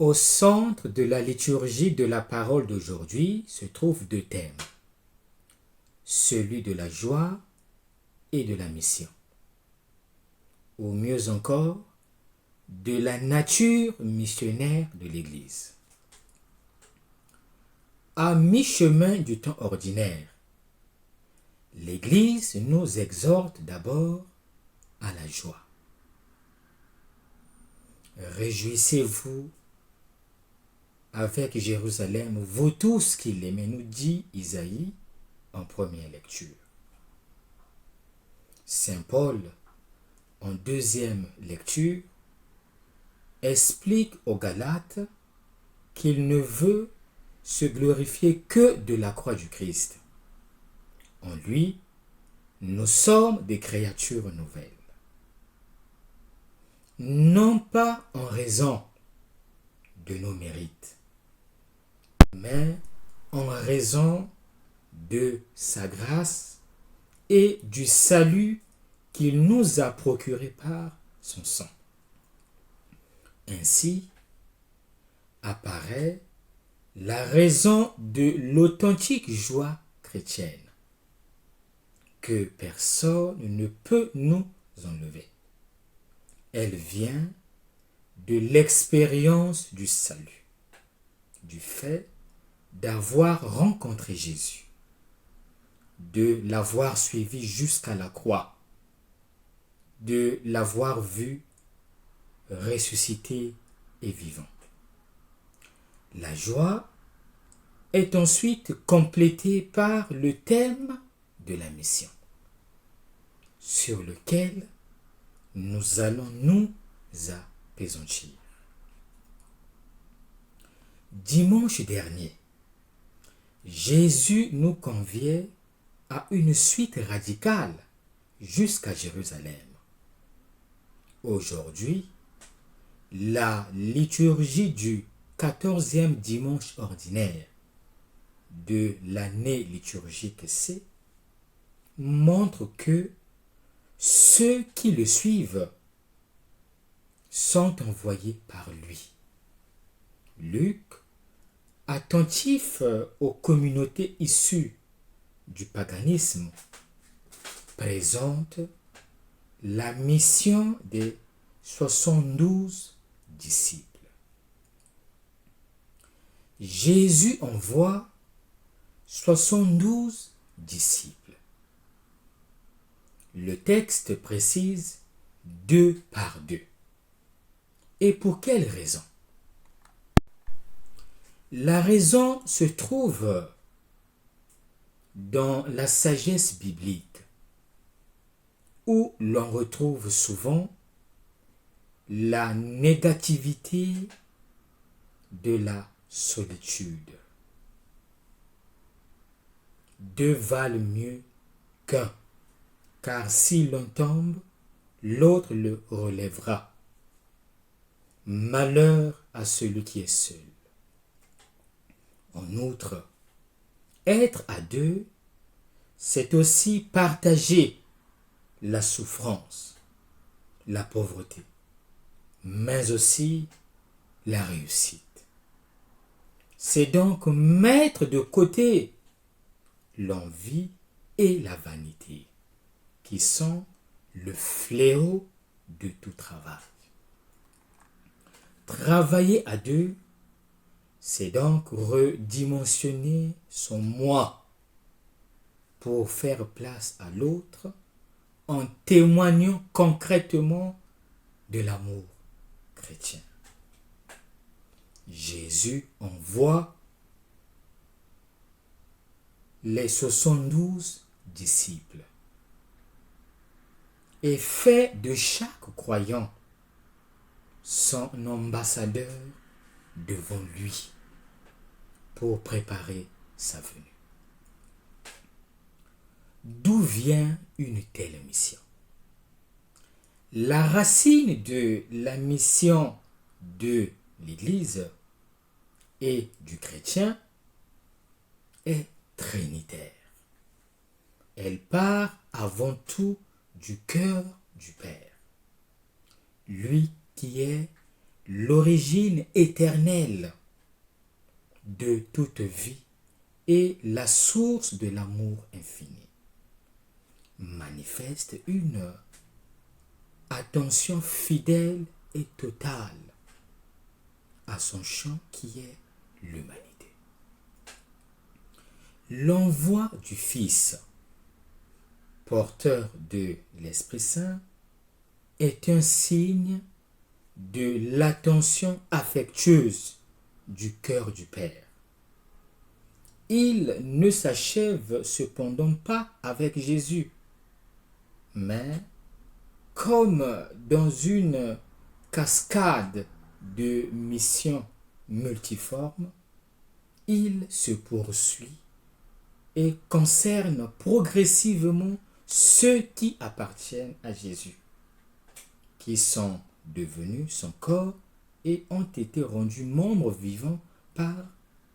Au centre de la liturgie de la parole d'aujourd'hui se trouvent deux thèmes, celui de la joie et de la mission. Ou mieux encore, de la nature missionnaire de l'Église. À mi-chemin du temps ordinaire, l'Église nous exhorte d'abord à la joie. Réjouissez-vous avec Jérusalem, vous tous qui l'aimez, nous dit Isaïe en première lecture. Saint Paul, en deuxième lecture, explique aux Galates qu'il ne veut se glorifier que de la croix du Christ. En lui, nous sommes des créatures nouvelles. Non pas en raison de nos mérites, mais en raison de sa grâce et du salut qu'il nous a procuré par son sang. Ainsi apparaît la raison de l'authentique joie chrétienne que personne ne peut nous enlever. Elle vient de l'expérience du salut, du fait d'avoir rencontré Jésus, de l'avoir suivi jusqu'à la croix, de l'avoir vu ressuscité et vivant. La joie est ensuite complétée par le thème de la mission, sur lequel nous allons nous appesantir. Dimanche dernier, Jésus nous conviait à une suite radicale jusqu'à Jérusalem. Aujourd'hui, la liturgie du 14e dimanche ordinaire de l'année liturgique C montre que ceux qui le suivent sont envoyés par lui. Luc, attentif aux communautés issues du paganisme, présente la mission des 72 disciples. Jésus envoie 72 disciples. Le texte précise 2 par 2. Et pour quelle raison? La raison se trouve dans la sagesse biblique, où l'on retrouve souvent la négativité de la solitude. Deux valent mieux qu'un, car si l'un tombe, l'autre le relèvera. Malheur à celui qui est seul. En outre, être à deux, c'est aussi partager la souffrance, la pauvreté, mais aussi la réussite. C'est donc mettre de côté l'envie et la vanité, qui sont le fléau de tout travail. Travailler à deux, c'est donc redimensionner son moi pour faire place à l'autre en témoignant concrètement de l'amour chrétien. Jésus envoie les 72 disciples et fait de chaque croyant son ambassadeur devant lui pour préparer sa venue. D'où vient une telle mission? La racine de la mission de l'Église et du chrétien est trinitaire. Elle part avant tout du cœur du Père, lui qui est l'origine éternelle de toute vie et la source de l'amour infini, manifeste une attention fidèle et totale à son champ qui est l'humanité. L'envoi du Fils, porteur de l'Esprit Saint, est un signe de l'attention affectueuse du cœur du Père. Il ne s'achève cependant pas avec Jésus, mais comme dans une cascade de missions multiformes, il se poursuit et concerne progressivement ceux qui appartiennent à Jésus, qui sont devenus son corps et ont été rendus membres vivants par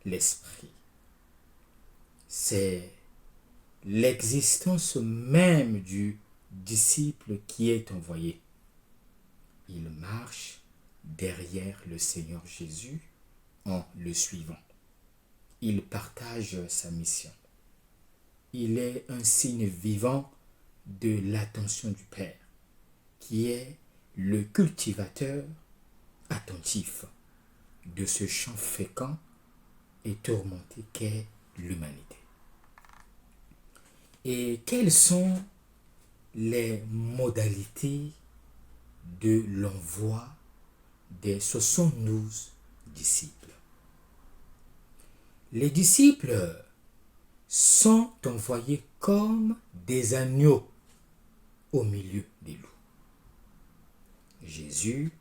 l'Esprit. C'est l'existence même du disciple qui est envoyé. Il marche derrière le Seigneur Jésus en le suivant. Il partage sa mission. Il est un signe vivant de l'attention du Père, qui est le cultivateur attentif de ce champ fécond et tourmenté qu'est l'humanité. Et quelles sont les modalités de l'envoi des 72 disciples? Les disciples sont envoyés comme des agneaux au milieu des loups. Jésus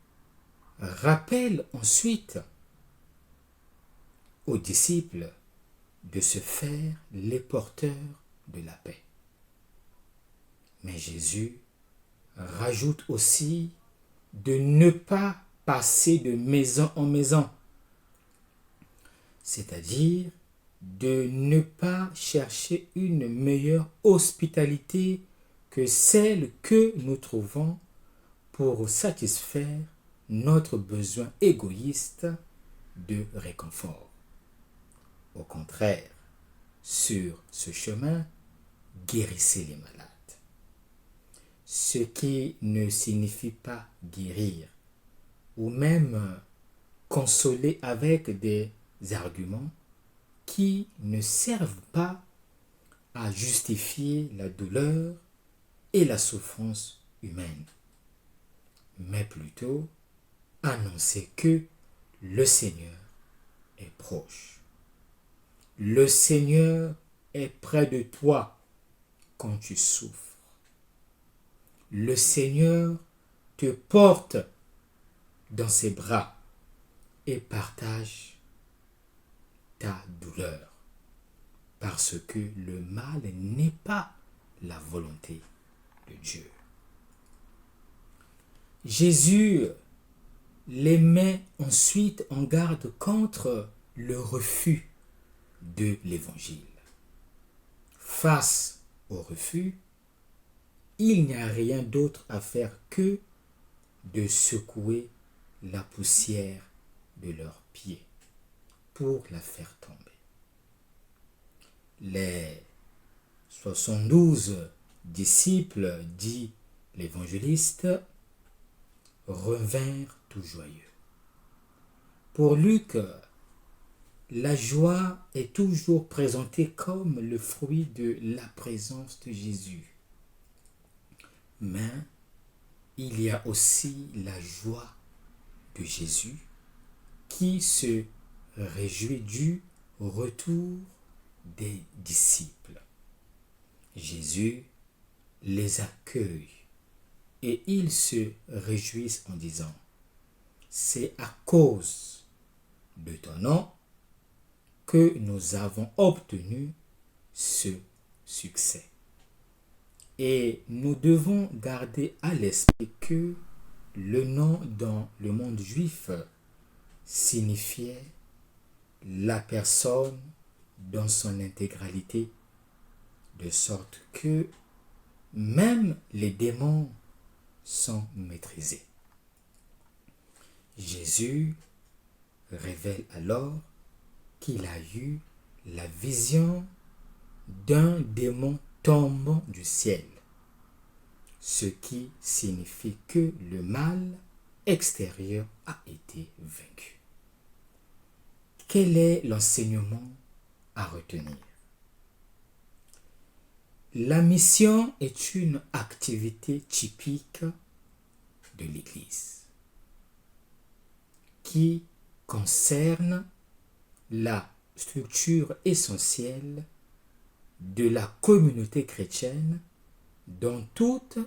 rappelle ensuite aux disciples de se faire les porteurs de la paix. Mais Jésus rajoute aussi de ne pas passer de maison en maison, c'est-à-dire de ne pas chercher une meilleure hospitalité que celle que nous trouvons pour satisfaire notre besoin égoïste de réconfort. Au contraire, sur ce chemin, guérissez les malades. Ce qui ne signifie pas guérir ou même consoler avec des arguments qui ne servent pas à justifier la douleur et la souffrance humaine, mais plutôt annoncer que le Seigneur est proche. Le Seigneur est près de toi quand tu souffres. Le Seigneur te porte dans ses bras et partage ta douleur, parce que le mal n'est pas la volonté de Dieu. Jésus les met ensuite en garde contre le refus de l'évangile. Face au refus, il n'y a rien d'autre à faire que de secouer la poussière de leurs pieds pour la faire tomber. Les 72 disciples, dit l'évangéliste, revinrent tout joyeux. Pour Luc, la joie est toujours présentée comme le fruit de la présence de Jésus. Mais il y a aussi la joie de Jésus qui se réjouit du retour des disciples. Jésus les accueille et ils se réjouissent en disant: c'est à cause de ton nom que nous avons obtenu ce succès. Et nous devons garder à l'esprit que le nom dans le monde juif signifiait la personne dans son intégralité, de sorte que même les démons sont maîtrisés. Jésus révèle alors qu'il a eu la vision d'un démon tombant du ciel, ce qui signifie que le mal extérieur a été vaincu. Quel est l'enseignement à retenir? La mission est une activité typique de l'Église qui concerne la structure essentielle de la communauté chrétienne dans toutes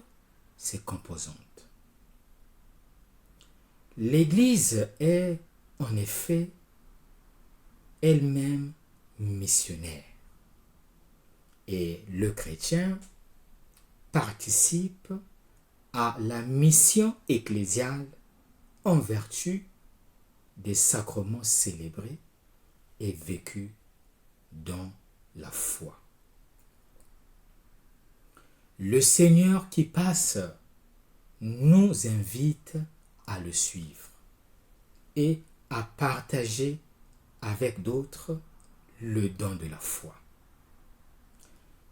ses composantes. L'Église est en effet elle-même missionnaire et le chrétien participe à la mission ecclésiale en vertu des sacrements célébrés et vécus dans la foi. Le Seigneur qui passe nous invite à le suivre et à partager avec d'autres le don de la foi.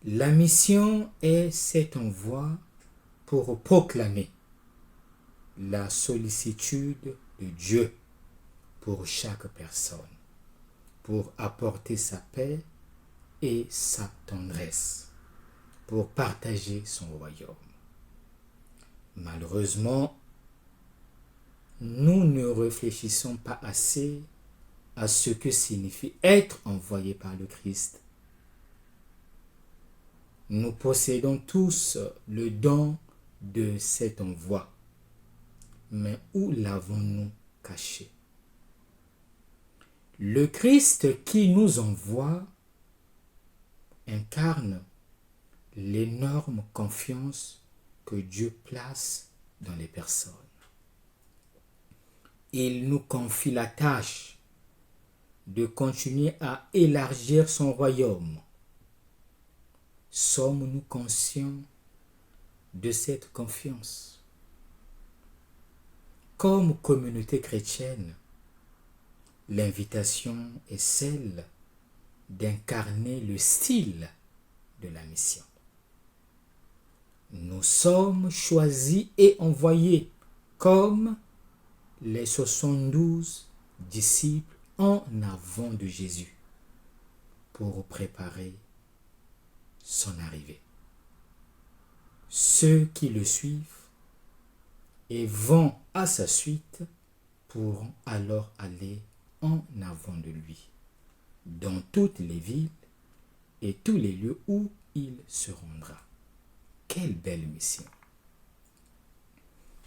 La mission est cet envoi pour proclamer la sollicitude de Dieu pour chaque personne, pour apporter sa paix et sa tendresse, pour partager son royaume. Malheureusement, nous ne réfléchissons pas assez à ce que signifie être envoyé par le Christ. Nous possédons tous le don de cet envoi, mais où l'avons-nous caché? Le Christ qui nous envoie incarne l'énorme confiance que Dieu place dans les personnes. Il nous confie la tâche de continuer à élargir son royaume. Sommes-nous conscients de cette confiance? Comme communauté chrétienne, l'invitation est celle d'incarner le style de la mission. Nous sommes choisis et envoyés comme les 72 disciples en avant de Jésus pour préparer son arrivée. Ceux qui le suivent et vont à sa suite pourront alors aller en avant de lui dans toutes les villes et tous les lieux où il se rendra. Quelle belle mission!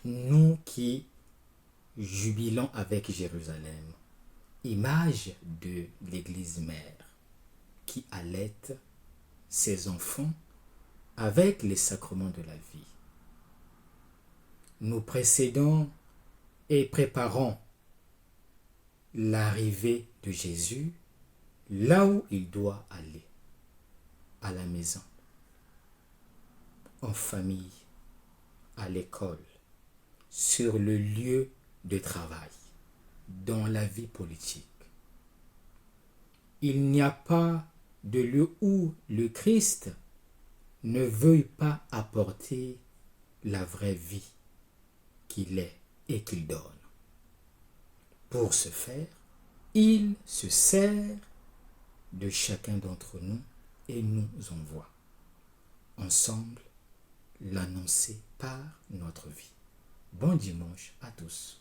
Nous qui jubilons avec Jérusalem, image de l'Église mère qui allaite ses enfants avec les sacrements de la vie. Nous précédons et préparons l'arrivée de Jésus là où il doit aller, à la maison, en famille, à l'école, sur le lieu de travail, dans la vie politique. Il n'y a pas de lieu où le Christ ne veuille pas apporter la vraie vie qu'il est et qu'il donne. Pour ce faire, il se sert de chacun d'entre nous et nous envoie ensemble l'annoncer par notre vie. Bon dimanche à tous.